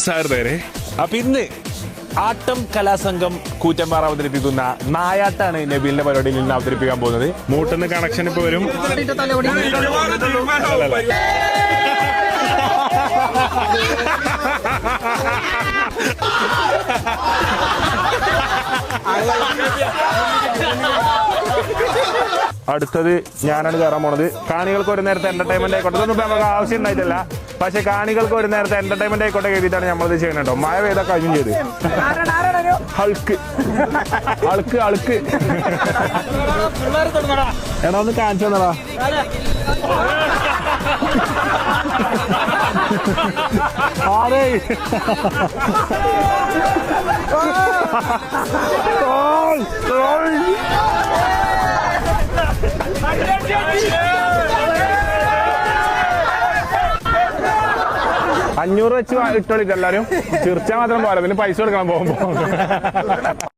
സാറുതേരെ അപ്പൊ ഇന്ന് ആട്ടം കലാസംഘം കൂറ്റമ്പാറ അവതരിപ്പിക്കുന്ന നായാട്ടാണ് നബീലിന്റെ പരിപാടിയിൽ നിന്ന് അവതരിപ്പിക്കാൻ പോകുന്നത്. മൂട്ടിന്ന് കണക്ഷൻ ഇപ്പൊ വരും. അടുത്തത് ഞാനാണ് കയറാൻ പോണത്. കാണികൾക്ക് ഒരു നേരത്തെ എന്റർടൈൻമെന്റ് ആയിക്കോട്ടെ, ഇതൊന്നും നമുക്ക് ആവശ്യം ഉണ്ടായിട്ടില്ല. പക്ഷെ കാണികൾക്ക് ഒരു നേരത്തെ എന്റർടൈൻമെന്റ് ആയിക്കോട്ടെ എഴുതിയിട്ടാണ് നമ്മളിത് ചെയ്യുന്നത് കേട്ടോ. മഴ പെയ്താ കഴിഞ്ഞും ചെയ്ത് ഹൾക്ക് അളുക്ക് അളുക്ക് എടാ ഒന്ന് കാണിച്ചു തന്നടാ. ആരേ $500 വെച്ച് ഇട്ടോളിട്ട് എല്ലാരും ചിരിച്ചാൽ മാത്രം പോലെ, പിന്നെ പൈസ കൊടുക്കണം പോകുമ്പോ.